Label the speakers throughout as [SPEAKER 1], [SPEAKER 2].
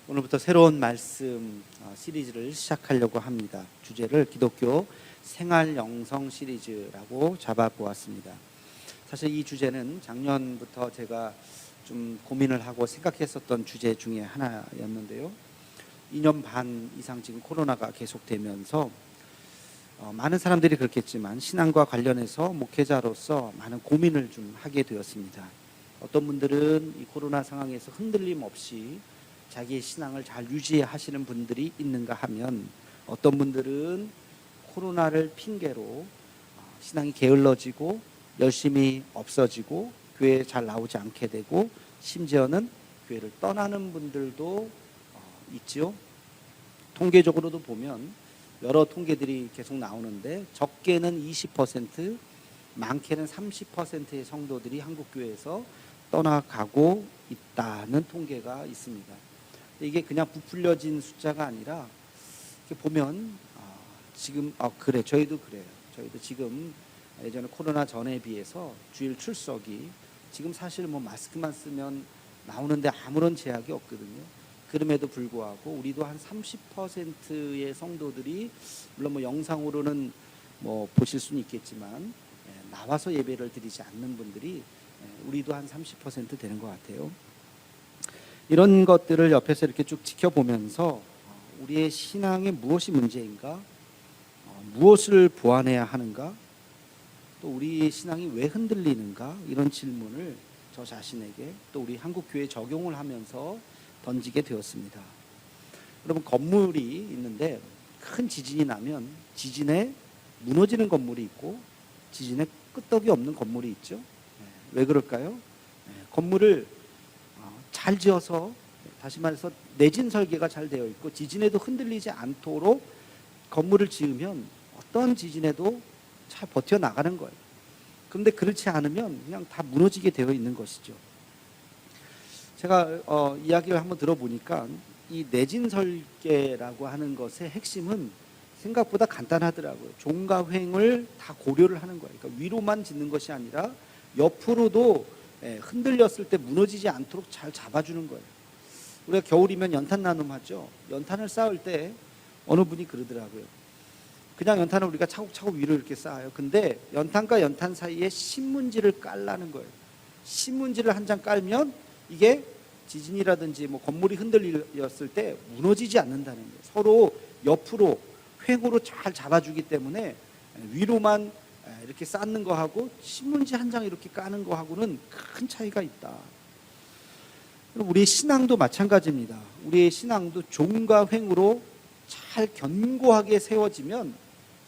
[SPEAKER 1] 오늘부터 새로운 말씀 시리즈를 시작하려고 합니다. 주제를 기독교 생활 영성 시리즈라고 잡아보았습니다. 사실 이 주제는 작년부터 제가 좀 고민을 하고 생각했었던 주제 중에 하나였는데요. 2년 반 이상 지금 코로나가 계속되면서 많은 사람들이 그렇겠지만 신앙과 관련해서 목회자로서 많은 고민을 좀 하게 되었습니다. 어떤 분들은 이 코로나 상황에서 흔들림 없이 자기의 신앙을 잘 유지하시는 분들이 있는가 하면, 어떤 분들은 코로나를 핑계로 신앙이 게을러지고 열심히 없어지고 교회에 잘 나오지 않게 되고 심지어는 교회를 떠나는 분들도 있죠. 통계적으로도 보면 여러 통계들이 계속 나오는데, 적게는 20%, 많게는 30%의 성도들이 한국교회에서 떠나가고 있다는 통계가 있습니다. 이게 그냥 부풀려진 숫자가 아니라 이렇게 보면 지금 저희도 그래요. 저희도 지금 예전에 코로나 전에 비해서 주일 출석이 지금 사실 뭐 마스크만 쓰면 나오는데 아무런 제약이 없거든요. 그럼에도 불구하고 우리도 한 30%의 성도들이, 물론 뭐 영상으로는 뭐 보실 수는 있겠지만 나와서 예배를 드리지 않는 분들이 우리도 한 30% 되는 것 같아요. 이런 것들을 옆에서 이렇게 쭉 지켜보면서 우리의 신앙에 무엇이 문제인가, 무엇을 보완해야 하는가, 또 우리의 신앙이 왜 흔들리는가, 이런 질문을 저 자신에게 또 우리 한국교회에 적용을 하면서 던지게 되었습니다. 여러분, 건물이 있는데 큰 지진이 나면 지진에 무너지는 건물이 있고 지진에 끄떡이 없는 건물이 있죠. 왜 그럴까요? 건물을 잘 지어서, 다시 말해서 내진 설계가 잘 되어 있고 지진에도 흔들리지 않도록 건물을 지으면 어떤 지진에도 잘 버텨나가는 거예요. 그런데 그렇지 않으면 그냥 다 무너지게 되어 있는 것이죠. 제가 이야기를 한번 들어보니까 이 내진 설계라고 하는 것의 핵심은 생각보다 간단하더라고요. 종과 횡을 다 고려를 하는 거예요. 그러니까 위로만 짓는 것이 아니라 옆으로도 흔들렸을 때 무너지지 않도록 잘 잡아주는 거예요. 우리가 겨울이면 연탄 나눔 하죠. 연탄을 쌓을 때 어느 분이 그러더라고요. 그냥 연탄을 우리가 차곡차곡 위로 이렇게 쌓아요. 근데 연탄과 연탄 사이에 신문지를 깔라는 거예요. 신문지를 한 장 깔면 이게 지진이라든지 뭐 건물이 흔들렸을 때 무너지지 않는다는 거예요. 서로 옆으로 횡으로 잘 잡아주기 때문에 위로만 이렇게 쌓는 거하고 신문지 한 장 이렇게 까는 거하고는 큰 차이가 있다. 우리의 신앙도 마찬가지입니다. 우리의 신앙도 종과 횡으로 잘 견고하게 세워지면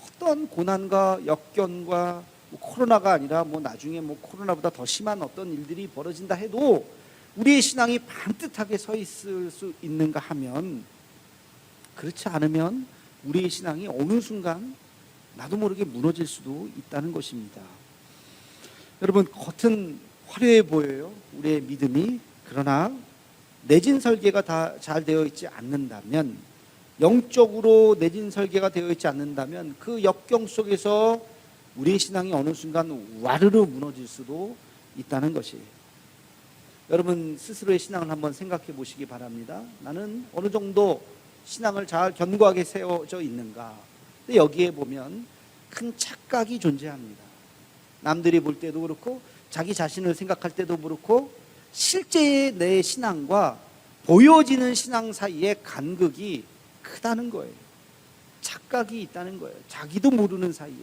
[SPEAKER 1] 어떤 고난과 역경과 코로나가 아니라 나중에 코로나보다 더 심한 어떤 일들이 벌어진다 해도 우리의 신앙이 반듯하게 서 있을 수 있는가 하면, 그렇지 않으면 우리의 신앙이 어느 순간 나도 모르게 무너질 수도 있다는 것입니다. 여러분, 겉은 화려해 보여요, 우리의 믿음이. 그러나 내진 설계가 다 잘 되어 있지 않는다면, 영적으로 내진 설계가 되어 있지 않는다면 그 역경 속에서 우리의 신앙이 어느 순간 와르르 무너질 수도 있다는 것이에요. 여러분 스스로의 신앙을 한번 생각해 보시기 바랍니다. 나는 어느 정도 신앙을 잘 견고하게 세워져 있는가? 근데 여기에 보면 큰 착각이 존재합니다. 남들이 볼 때도 그렇고 자기 자신을 생각할 때도 그렇고 실제의 내 신앙과 보여지는 신앙 사이의 간극이 크다는 거예요. 착각이 있다는 거예요. 자기도 모르는 사이에.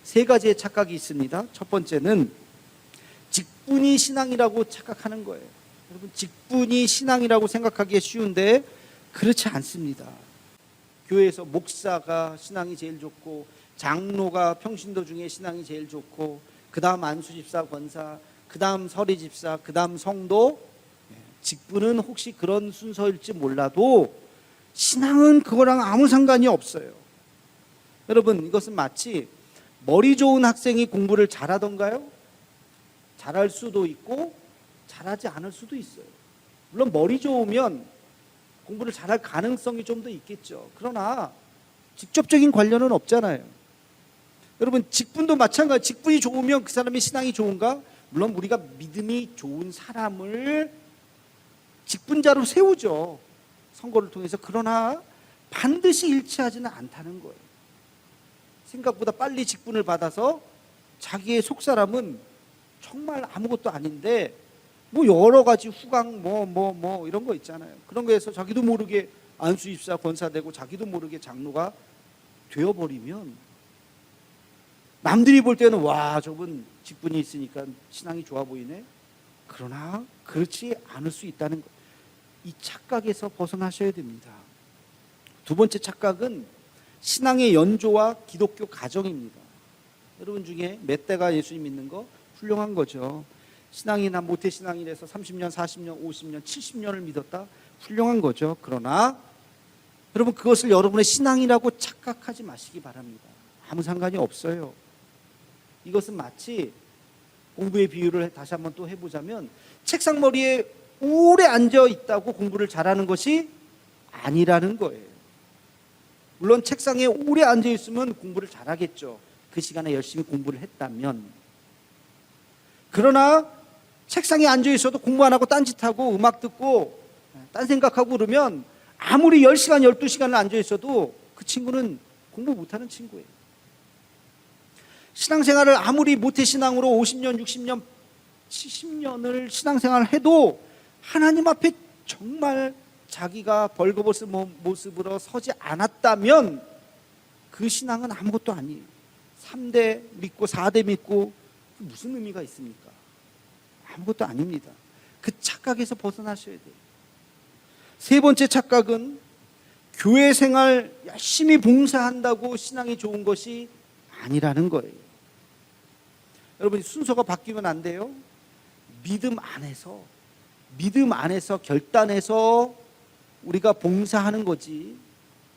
[SPEAKER 1] 세 가지의 착각이 있습니다. 첫 번째는 직분이 신앙이라고 착각하는 거예요. 여러분, 직분이 신앙이라고 생각하기에 쉬운데 그렇지 않습니다. 교회에서 목사가 신앙이 제일 좋고, 장로가 평신도 중에 신앙이 제일 좋고, 그 다음 안수집사, 권사, 그 다음 서리집사, 그 다음 성도, 직분은 혹시 그런 순서일지 몰라도 신앙은 그거랑 아무 상관이 없어요. 여러분, 이것은 마치 머리 좋은 학생이 공부를 잘하던가요? 잘할 수도 있고 잘하지 않을 수도 있어요. 물론 머리 좋으면 공부를 잘할 가능성이 좀 더 있겠죠. 그러나 직접적인 관련은 없잖아요. 여러분, 직분도 마찬가지. 직분이 좋으면 그 사람의 신앙이 좋은가? 물론 우리가 믿음이 좋은 사람을 직분자로 세우죠. 선거를 통해서. 그러나 반드시 일치하지는 않다는 거예요. 생각보다 빨리 직분을 받아서 자기의 속사람은 정말 아무것도 아닌데 뭐 여러 가지 후광 뭐 이런 거 있잖아요. 그런 거에서 자기도 모르게 안수입사 권사되고 자기도 모르게 장로가 되어버리면 남들이 볼 때는 와, 저분 직분이 있으니까 신앙이 좋아 보이네. 그러나 그렇지 않을 수 있다는 것. 이 착각에서 벗어나셔야 됩니다. 두 번째 착각은 신앙의 연조와 기독교 가정입니다. 여러분 중에 몇 대가 예수님 믿는 거 훌륭한 거죠. 신앙이나 모태신앙이라서 30년, 40년, 50년, 70년을 믿었다. 훌륭한 거죠. 그러나 여러분, 그것을 여러분의 신앙이라고 착각하지 마시기 바랍니다. 아무 상관이 없어요. 이것은 마치 공부의 비유를 다시 한번 또 해보자면 책상머리에 오래 앉아 있다고 공부를 잘하는 것이 아니라는 거예요. 물론 책상에 오래 앉아 있으면 공부를 잘하겠죠. 그 시간에 열심히 공부를 했다면. 그러나 책상에 앉아 있어도 공부 안 하고 딴짓하고 음악 듣고 딴 생각하고 그러면 아무리 10시간, 12시간을 앉아 있어도 그 친구는 공부 못하는 친구예요. 신앙생활을 아무리 모태신앙으로 50년, 60년, 70년을 신앙생활을 해도 하나님 앞에 정말 자기가 벌거벗은 모습으로 서지 않았다면 그 신앙은 아무것도 아니에요. 3대 믿고 4대 믿고 무슨 의미가 있습니까? 아무것도 아닙니다. 그 착각에서 벗어나셔야 돼요. 세 번째 착각은 교회 생활 열심히 봉사한다고 신앙이 좋은 것이 아니라는 거예요. 여러분, 순서가 바뀌면 안 돼요. 믿음 안에서 결단해서 우리가 봉사하는 거지.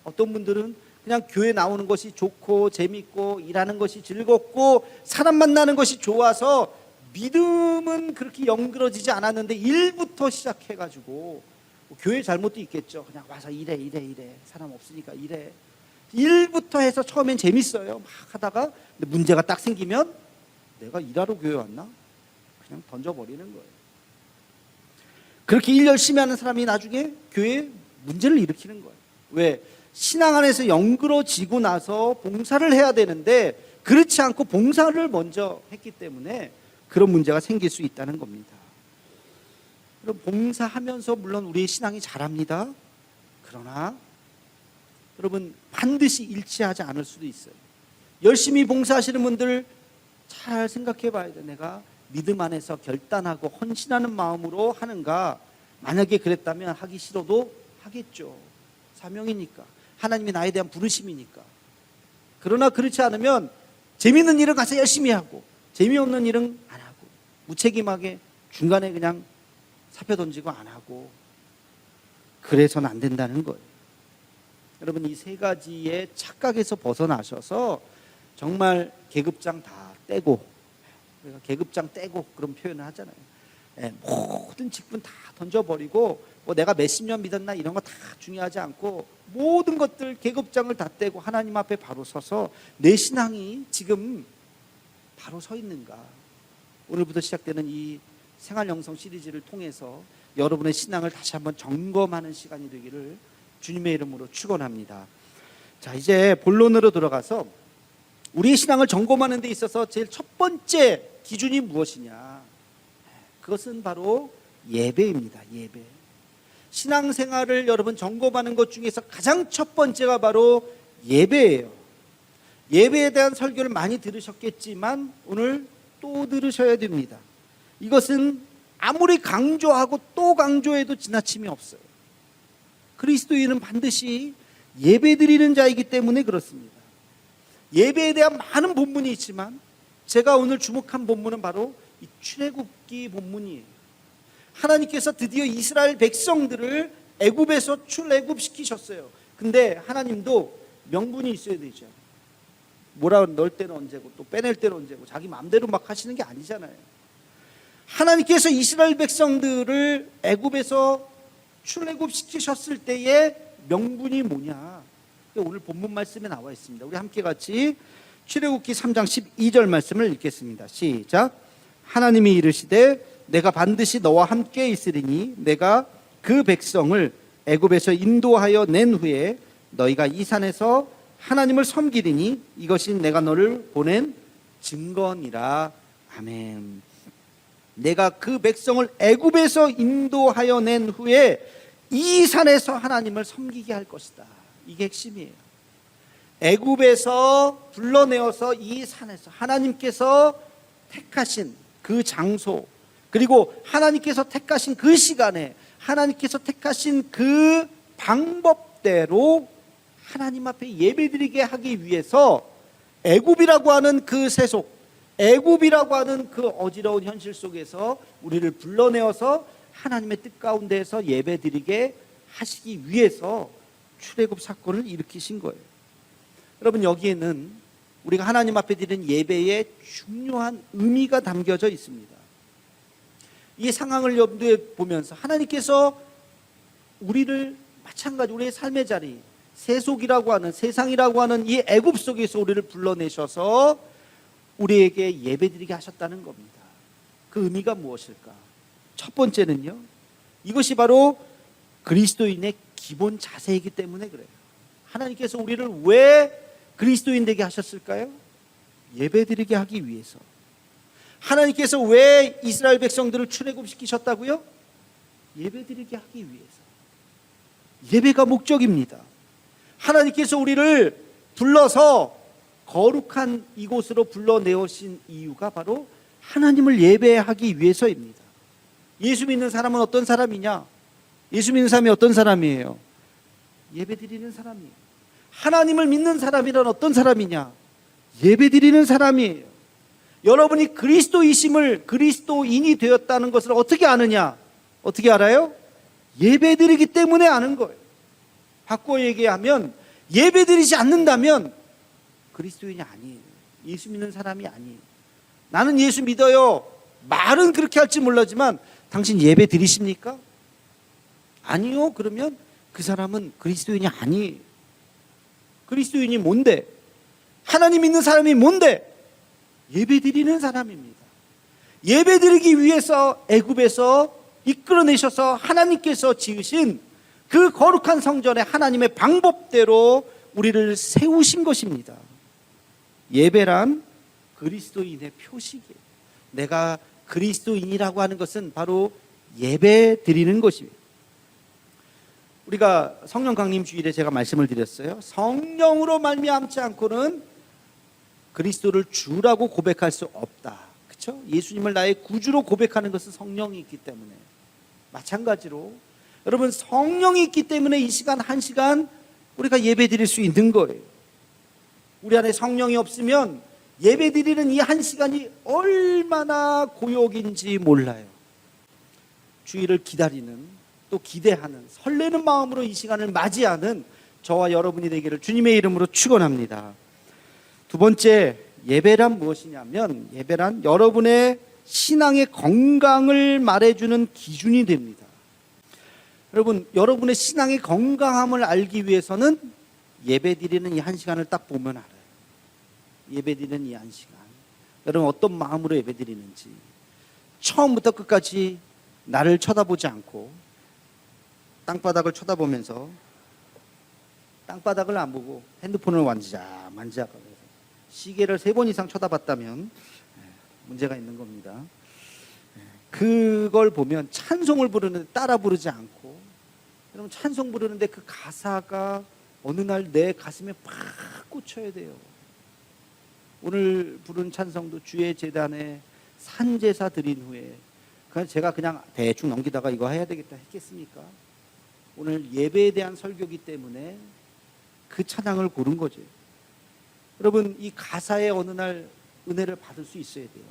[SPEAKER 1] 어떤 분들은 그냥 교회 나오는 것이 좋고 재밌고 일하는 것이 즐겁고 사람 만나는 것이 좋아서 믿음은 그렇게 연그러지지 않았는데 일부터 시작해가지고 교회 잘못도 있겠죠. 그냥 와서 일해 사람 없으니까 일해. 일부터 해서 처음엔 재밌어요. 막 하다가 근데 문제가 딱 생기면 내가 일하러 교회 왔나? 그냥 던져버리는 거예요. 그렇게 일 열심히 하는 사람이 나중에 교회에 문제를 일으키는 거예요. 왜? 신앙 안에서 연그러지고 나서 봉사를 해야 되는데 그렇지 않고 봉사를 먼저 했기 때문에 그런 문제가 생길 수 있다는 겁니다. 그럼 봉사하면서 물론 우리의 신앙이 자랍니다. 그러나 여러분, 반드시 일치하지 않을 수도 있어요. 열심히 봉사하시는 분들 잘 생각해 봐야 돼. 내가 믿음 안에서 결단하고 헌신하는 마음으로 하는가? 만약에 그랬다면 하기 싫어도 하겠죠. 사명이니까. 하나님이 나에 대한 부르심이니까. 그러나 그렇지 않으면 재미있는 일은 가서 열심히 하고 재미없는 일은 안 하고 무책임하게 중간에 그냥 사표 던지고 안 하고 그래서는 안 된다는 거예요. 여러분, 이 세 가지의 착각에서 벗어나셔서 정말 계급장 다 떼고, 우리가 계급장 떼고 그런 표현을 하잖아요. 모든 직분 다 던져버리고 뭐 내가 몇십 년 믿었나 이런 거 다 중요하지 않고 모든 것들 계급장을 다 떼고 하나님 앞에 바로 서서 내 신앙이 지금 바로 서 있는가. 오늘부터 시작되는 이 생활영성 시리즈를 통해서 여러분의 신앙을 다시 한번 점검하는 시간이 되기를 주님의 이름으로 축원합니다. 자, 이제 본론으로 들어가서 우리의 신앙을 점검하는 데 있어서 제일 첫 번째 기준이 무엇이냐? 그것은 바로 예배입니다. 예배. 신앙생활을 여러분 점검하는 것 중에서 가장 첫 번째가 바로 예배예요. 예배에 대한 설교를 많이 들으셨겠지만 오늘 또 들으셔야 됩니다. 이것은 아무리 강조하고 또 강조해도 지나침이 없어요. 그리스도인은 반드시 예배드리는 자이기 때문에 그렇습니다. 예배에 대한 많은 본문이 있지만 제가 오늘 주목한 본문은 바로 이 출애굽기 본문이에요. 하나님께서 드디어 이스라엘 백성들을 애굽에서 출애굽시키셨어요. 근데 하나님도 명분이 있어야 되죠. 뭐라 넣을 때는 언제고 또 빼낼 때는 언제고 자기 마음대로 막 하시는 게 아니잖아요. 하나님께서 이스라엘 백성들을 애굽에서 출애굽시키셨을 때의 명분이 뭐냐? 오늘 본문 말씀에 나와 있습니다. 우리 함께 같이 출애굽기 3장 12절 말씀을 읽겠습니다. 시작. 하나님이 이르시되 내가 반드시 너와 함께 있으리니 내가 그 백성을 애굽에서 인도하여 낸 후에 너희가 이 산에서 하나님을 섬기리니 이것이 내가 너를 보낸 증거니라. 아멘. 내가 그 백성을 애굽에서 인도하여 낸 후에 이 산에서 하나님을 섬기게 할 것이다. 이게 핵심이에요. 애굽에서 불러내어서 이 산에서 하나님께서 택하신 그 장소, 그리고 하나님께서 택하신 그 시간에 하나님께서 택하신 그 방법대로 하나님 앞에 예배드리게 하기 위해서 애굽이라고 하는 그 세속, 애굽이라고 하는 그 어지러운 현실 속에서 우리를 불러내어서 하나님의 뜻 가운데에서 예배드리게 하시기 위해서 출애굽 사건을 일으키신 거예요. 여러분, 여기에는 우리가 하나님 앞에 드리는 예배에 중요한 의미가 담겨져 있습니다. 이 상황을 염두에 보면서 하나님께서 우리를 마찬가지 우리의 삶의 자리, 세속이라고 하는, 세상이라고 하는 이 애굽 속에서 우리를 불러내셔서 우리에게 예배드리게 하셨다는 겁니다. 그 의미가 무엇일까? 첫 번째는요, 이것이 바로 그리스도인의 기본 자세이기 때문에 그래요. 하나님께서 우리를 왜 그리스도인 되게 하셨을까요? 예배드리게 하기 위해서. 하나님께서 왜 이스라엘 백성들을 출애굽시키셨다고요? 예배드리게 하기 위해서. 예배가 목적입니다. 하나님께서 우리를 불러서 거룩한 이곳으로 불러내오신 이유가 바로 하나님을 예배하기 위해서입니다. 예수 믿는 사람은 어떤 사람이냐? 예수 믿는 사람이 어떤 사람이에요? 예배드리는 사람이에요. 하나님을 믿는 사람이란 어떤 사람이냐? 예배드리는 사람이에요. 여러분이 그리스도이심을, 그리스도인이 되었다는 것을 어떻게 아느냐? 어떻게 알아요? 예배드리기 때문에 아는 거예요. 바꿔 얘기하면 예배드리지 않는다면 그리스도인이 아니에요. 예수 믿는 사람이 아니에요. 나는 예수 믿어요. 말은 그렇게 할지 몰라지만 당신 예배 드리십니까? 아니요. 그러면 그 사람은 그리스도인이 아니에요. 그리스도인이 뭔데? 하나님 믿는 사람이 뭔데? 예배 드리는 사람입니다. 예배 드리기 위해서 애굽에서 이끌어내셔서 하나님께서 지으신 그 거룩한 성전에 하나님의 방법대로 우리를 세우신 것입니다. 예배란 그리스도인의 표식이에요. 내가 그리스도인이라고 하는 것은 바로 예배 드리는 것입니다. 우리가 성령 강림 주일에 제가 말씀을 드렸어요. 성령으로 말미암지 않고는 그리스도를 주라고 고백할 수 없다. 그렇죠? 예수님을 나의 구주로 고백하는 것은 성령이 있기 때문에. 마찬가지로 여러분, 성령이 있기 때문에 이 시간 한 시간 우리가 예배 드릴 수 있는 거예요. 우리 안에 성령이 없으면 예배 드리는 이 한 시간이 얼마나 고역인지 몰라요. 주일을 기다리는, 또 기대하는, 설레는 마음으로 이 시간을 맞이하는 저와 여러분이 되기를 주님의 이름으로 축원합니다. 두 번째, 예배란 무엇이냐면, 예배란 여러분의 신앙의 건강을 말해주는 기준이 됩니다. 여러분, 여러분의 신앙의 건강함을 알기 위해서는 예배 드리는 이 한 시간을 딱 보면 알아요. 예배 드리는 이 한 시간, 여러분 어떤 마음으로 예배 드리는지, 처음부터 끝까지 나를 쳐다보지 않고 땅바닥을 쳐다보면서, 땅바닥을 안 보고 핸드폰을 만지작 시계를 3번 이상 쳐다봤다면 문제가 있는 겁니다. 그걸 보면 찬송을 부르는데 따라 부르지 않고, 여러분 찬송 부르는데 그 가사가 어느 날 내 가슴에 팍 꽂혀야 돼요. 오늘 부른 찬송도 주의 제단에 산제사 드린 후에, 제가 그냥 대충 넘기다가 이거 해야 되겠다 했겠습니까? 오늘 예배에 대한 설교이기 때문에 그 찬양을 고른 거죠. 여러분, 이 가사에 어느 날 은혜를 받을 수 있어야 돼요.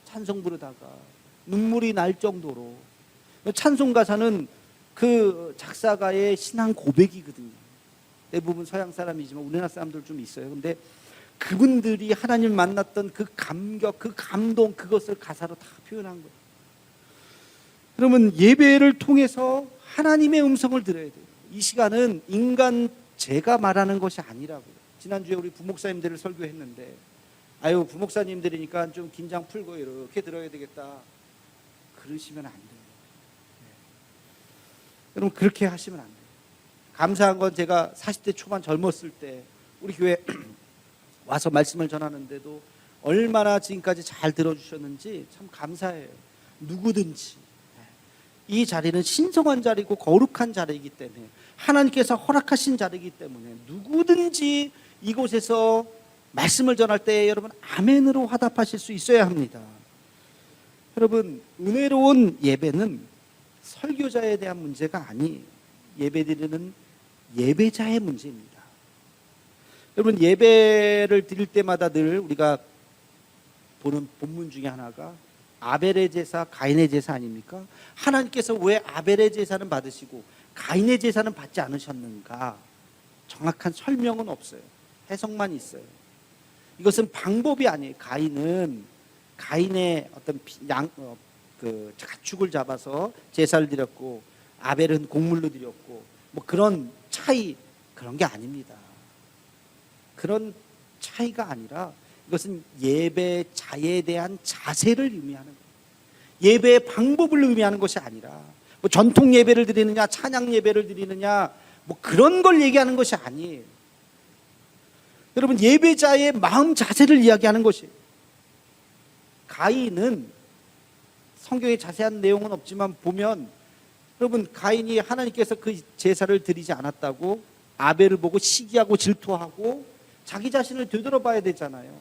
[SPEAKER 1] 찬송 부르다가 눈물이 날 정도로. 찬송 가사는 그 작사가의 신앙 고백이거든요. 대부분 서양 사람이지만 우리나라 사람들 좀 있어요. 근데 그분들이 하나님 만났던 그 감격, 그 감동, 그것을 가사로 다 표현한 거예요. 그러면 예배를 통해서 하나님의 음성을 들어야 돼요. 이 시간은 인간 제가 말하는 것이 아니라고요. 지난주에 우리 부목사님들을 설교했는데, 아유 부목사님들이니까 좀 긴장 풀고 이렇게 들어야 되겠다, 그러시면 안 돼요. 여러분 그렇게 하시면 안 돼요. 감사한 건 제가 40대 초반 젊었을 때 우리 교회 와서 말씀을 전하는데도 얼마나 지금까지 잘 들어주셨는지 참 감사해요. 누구든지 이 자리는 신성한 자리고 거룩한 자리이기 때문에, 하나님께서 허락하신 자리이기 때문에 누구든지 이곳에서 말씀을 전할 때 여러분 아멘으로 화답하실 수 있어야 합니다. 여러분, 은혜로운 예배는 설교자에 대한 문제가 아니에요. 예배드리는 예배자의 문제입니다. 여러분, 예배를 드릴 때마다 늘 우리가 보는 본문 중에 하나가 아벨의 제사, 가인의 제사 아닙니까? 하나님께서 왜 아벨의 제사는 받으시고 가인의 제사는 받지 않으셨는가? 정확한 설명은 없어요. 해석만 있어요. 이것은 방법이 아니에요. 가인은 가인의 어떤 가축을 잡아서 제사를 드렸고, 아벨은 곡물로 드렸고, 뭐 그런 차이, 그런 게 아닙니다. 그런 차이가 아니라 이것은 예배자에 대한 자세를 의미하는 거예요. 예배의 방법을 의미하는 것이 아니라 뭐 전통 예배를 드리느냐, 찬양 예배를 드리느냐, 뭐 그런 걸 얘기하는 것이 아니에요. 여러분, 예배자의 마음 자세를 이야기하는 것이에요. 가인은 성경에 자세한 내용은 없지만 보면, 여러분, 가인이 하나님께서 그 제사를 드리지 않았다고 아벨을 보고 시기하고 질투하고 자기 자신을 되돌아봐야 되잖아요.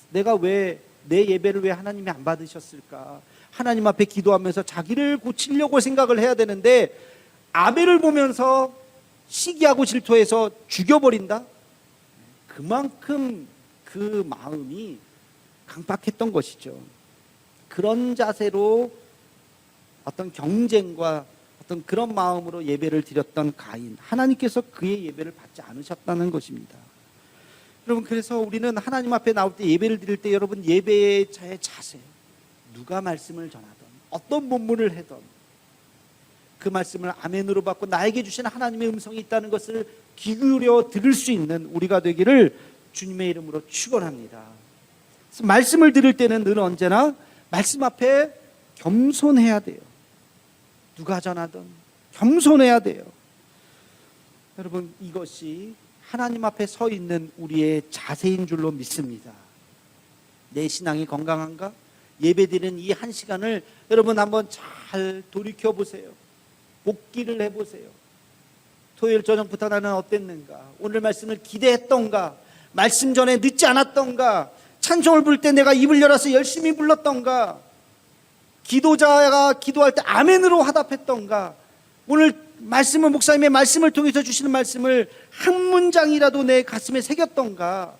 [SPEAKER 1] 내가 왜, 내 예배를 왜 하나님이 안 받으셨을까? 하나님 앞에 기도하면서 자기를 고치려고 생각을 해야 되는데, 아벨을 보면서 시기하고 질투해서 죽여버린다? 그만큼 그 마음이 강박했던 것이죠. 그런 자세로 어떤 경쟁과 어떤 그런 마음으로 예배를 드렸던 가인, 하나님께서 그의 예배를 받지 않으셨다는 것입니다. 여러분, 그래서 우리는 하나님 앞에 나올 때, 예배를 드릴 때 여러분, 예배자의 자세, 누가 말씀을 전하든 어떤 본문을 하든 그 말씀을 아멘으로 받고 나에게 주신 하나님의 음성이 있다는 것을 귀 기울여 들을 수 있는 우리가 되기를 주님의 이름으로 축원합니다. 말씀을 들을 때는 늘 언제나 말씀 앞에 겸손해야 돼요. 누가 전하든 겸손해야 돼요. 여러분, 이것이 하나님 앞에 서 있는 우리의 자세인 줄로 믿습니다. 내 신앙이 건강한가? 예배드리는 이 한 시간을 여러분 한번 잘 돌이켜 보세요. 복기를 해보세요. 토요일 저녁부터 나는 어땠는가? 오늘 말씀을 기대했던가? 말씀 전에 늦지 않았던가? 찬송을 부를 때 내가 입을 열어서 열심히 불렀던가? 기도자가 기도할 때 아멘으로 화답했던가? 오늘 말씀을, 목사님의 말씀을 통해서 주시는 말씀을 한 문장이라도 내 가슴에 새겼던가?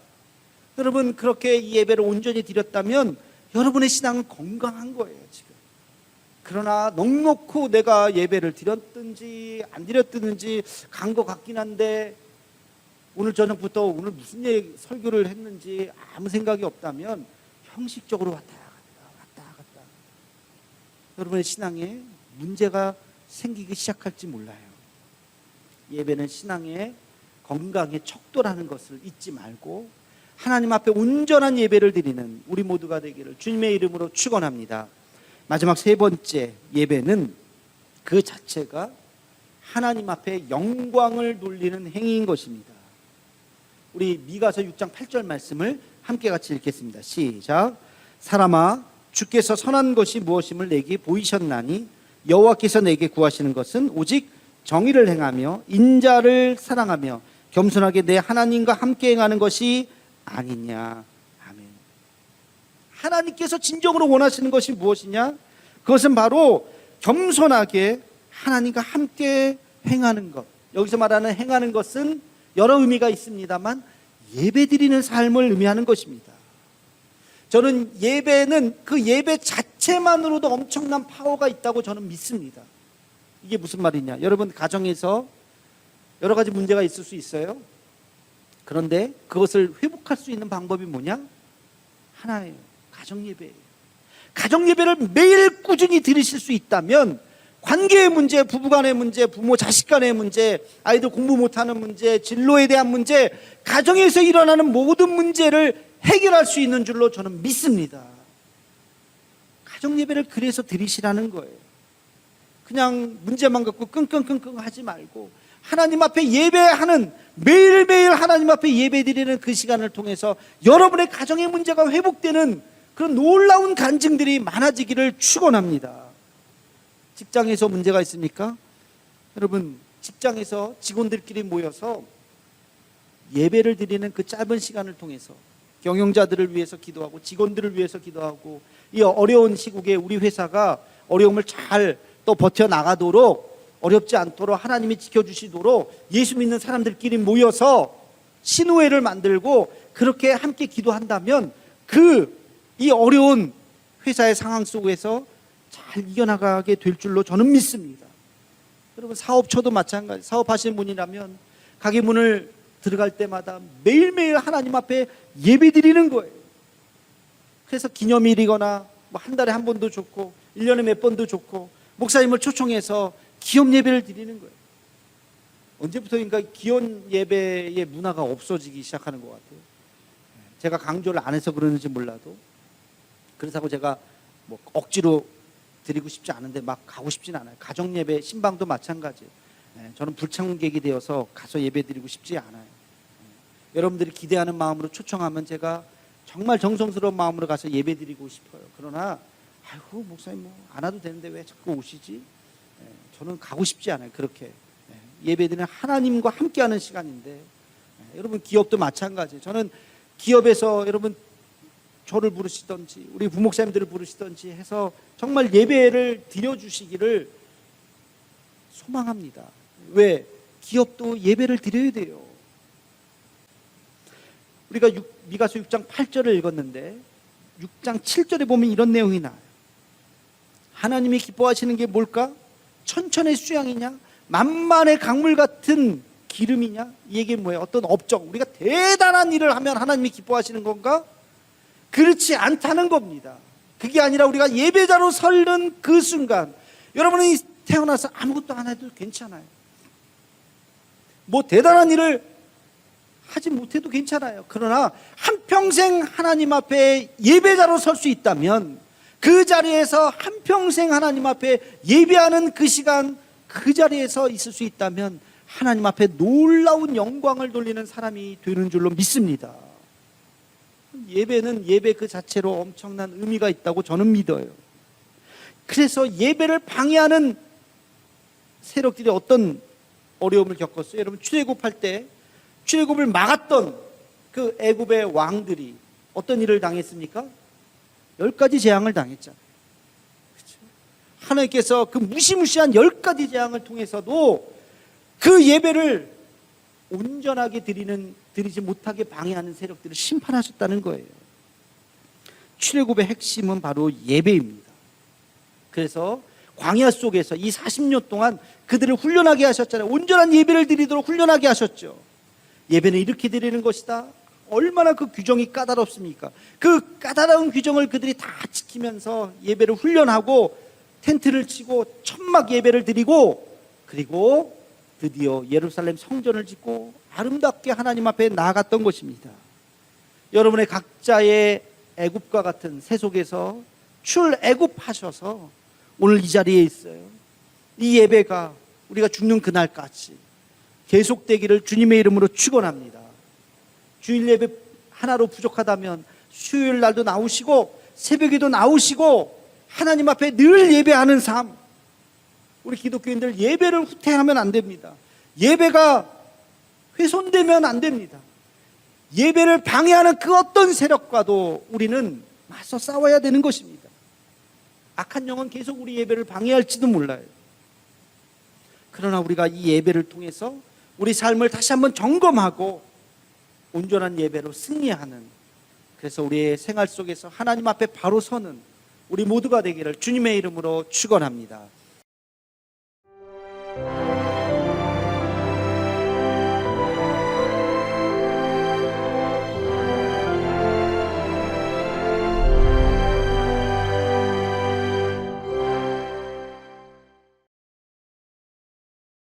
[SPEAKER 1] 여러분, 그렇게 이 예배를 온전히 드렸다면 여러분의 신앙은 건강한 거예요, 지금. 그러나 넉넉히 내가 예배를 드렸든지 안 드렸든지 간 것 같긴 한데, 오늘 저녁부터 오늘 무슨 설교를 했는지 아무 생각이 없다면 형식적으로 왔다 갔다 여러분의 신앙에 문제가 생기기 시작할지 몰라요. 예배는 신앙의 건강의 척도라는 것을 잊지 말고 하나님 앞에 온전한 예배를 드리는 우리 모두가 되기를 주님의 이름으로 축원합니다. 마지막 세 번째, 예배는 그 자체가 하나님 앞에 영광을 돌리는 행위인 것입니다. 우리 미가서 6장 8절 말씀을 함께 같이 읽겠습니다. 시작. 사람아, 주께서 선한 것이 무엇임을 내게 보이셨나니 여호와께서 내게 구하시는 것은 오직 정의를 행하며 인자를 사랑하며 겸손하게 내 하나님과 함께 행하는 것이 아니냐. 아멘. 하나님께서 진정으로 원하시는 것이 무엇이냐? 그것은 바로 겸손하게 하나님과 함께 행하는 것. 여기서 말하는 행하는 것은 여러 의미가 있습니다만 예배드리는 삶을 의미하는 것입니다. 저는 예배는 그 예배 자체만으로도 엄청난 파워가 있다고 저는 믿습니다. 이게 무슨 말이냐? 여러분, 가정에서 여러 가지 문제가 있을 수 있어요. 그런데 그것을 회복할 수 있는 방법이 뭐냐? 하나예요. 가정예배예요. 가정예배를 매일 꾸준히 드리실 수 있다면 관계의 문제, 부부간의 문제, 부모 자식 간의 문제, 아이들 공부 못하는 문제, 진로에 대한 문제, 가정에서 일어나는 모든 문제를 해결할 수 있는 줄로 저는 믿습니다. 가정예배를 그래서 드리시라는 거예요. 그냥 문제만 갖고 끙끙끙끙 하지 말고 하나님 앞에 예배하는, 매일매일 하나님 앞에 예배드리는 그 시간을 통해서 여러분의 가정의 문제가 회복되는 그런 놀라운 간증들이 많아지기를 축원합니다. 직장에서 문제가 있습니까? 여러분, 직장에서 직원들끼리 모여서 예배를 드리는 그 짧은 시간을 통해서 경영자들을 위해서 기도하고 직원들을 위해서 기도하고, 이 어려운 시국에 우리 회사가 어려움을 잘 또 버텨나가도록, 어렵지 않도록 하나님이 지켜주시도록 예수 믿는 사람들끼리 모여서 신우회를 만들고 그렇게 함께 기도한다면 이 어려운 회사의 상황 속에서 잘 이겨나가게 될 줄로 저는 믿습니다. 여러분, 사업처도 마찬가지. 사업하시는 분이라면 가게 문을 들어갈 때마다 매일매일 하나님 앞에 예배 드리는 거예요. 그래서 기념일이거나 뭐 한 달에 한 번도 좋고 1년에 몇 번도 좋고 목사님을 초청해서 기업 예배를 드리는 거예요. 언제부터인가 기업 예배의 문화가 없어지기 시작하는 것 같아요. 제가 강조를 안 해서 그러는지 몰라도, 그렇다고 제가 뭐 억지로 드리고 싶지 않은데 막 가고 싶진 않아요. 가정 예배, 신방도 마찬가지예요. 저는 불청객이 되어서 가서 예배 드리고 싶지 않아요. 여러분들이 기대하는 마음으로 초청하면 제가 정말 정성스러운 마음으로 가서 예배 드리고 싶어요. 그러나 아이고, 목사님 뭐 안 와도 되는데 왜 자꾸 오시지? 저는 가고 싶지 않아요. 그렇게 예배드리는 하나님과 함께하는 시간인데, 여러분, 기업도 마찬가지예요. 저는 기업에서 여러분 저를 부르시던지 우리 부목사님들을 부르시던지 해서 정말 예배를 드려주시기를 소망합니다. 왜? 기업도 예배를 드려야 돼요. 우리가 미가서 6장 8절을 읽었는데 6장 7절에 보면 이런 내용이 나와요. 하나님이 기뻐하시는 게 뭘까? 천천의 수양이냐? 만만의 강물 같은 기름이냐? 이 얘기는 뭐예요? 어떤 업적, 우리가 대단한 일을 하면 하나님이 기뻐하시는 건가? 그렇지 않다는 겁니다. 그게 아니라 우리가 예배자로 서는 그 순간, 여러분이 태어나서 아무것도 안 해도 괜찮아요. 뭐 대단한 일을 하지 못해도 괜찮아요. 그러나 한평생 하나님 앞에 예배자로 설 수 있다면, 그 자리에서 한평생 하나님 앞에 예배하는 그 시간, 그 자리에서 있을 수 있다면 하나님 앞에 놀라운 영광을 돌리는 사람이 되는 줄로 믿습니다. 예배는 예배 그 자체로 엄청난 의미가 있다고 저는 믿어요. 그래서 예배를 방해하는 세력들이 어떤 어려움을 겪었어요? 여러분, 출애굽할 때 출애굽을 막았던 그 애굽의 왕들이 어떤 일을 당했습니까? 10가지 재앙을 당했잖아요. 그렇죠? 하나님께서 그 무시무시한 10가지 재앙을 통해서도 그 예배를 온전하게 드리지 못하게 방해하는 세력들을 심판하셨다는 거예요. 출애굽의 핵심은 바로 예배입니다. 그래서 광야 속에서 이 40년 동안 그들을 훈련하게 하셨잖아요. 온전한 예배를 드리도록 훈련하게 하셨죠. 예배는 이렇게 드리는 것이다. 얼마나 그 규정이 까다롭습니까? 그 까다로운 규정을 그들이 다 지키면서 예배를 훈련하고 텐트를 치고 천막 예배를 드리고, 그리고 드디어 예루살렘 성전을 짓고 아름답게 하나님 앞에 나아갔던 것입니다. 여러분의 각자의 애굽과 같은 세속에서 출애굽하셔서 오늘 이 자리에 있어요. 이 예배가 우리가 죽는 그날까지 계속되기를 주님의 이름으로 축원합니다. 주일 예배 하나로 부족하다면 수요일 날도 나오시고 새벽에도 나오시고 하나님 앞에 늘 예배하는 삶, 우리 기독교인들 예배를 후퇴하면 안 됩니다. 예배가 훼손되면 안 됩니다. 예배를 방해하는 그 어떤 세력과도 우리는 맞서 싸워야 되는 것입니다. 악한 영은 계속 우리 예배를 방해할지도 몰라요. 그러나 우리가 이 예배를 통해서 우리 삶을 다시 한번 점검하고 온전한 예배로 승리하는, 그래서 우리의 생활 속에서 하나님 앞에 바로 서는 우리 모두가 되기를 주님의 이름으로 축원합니다.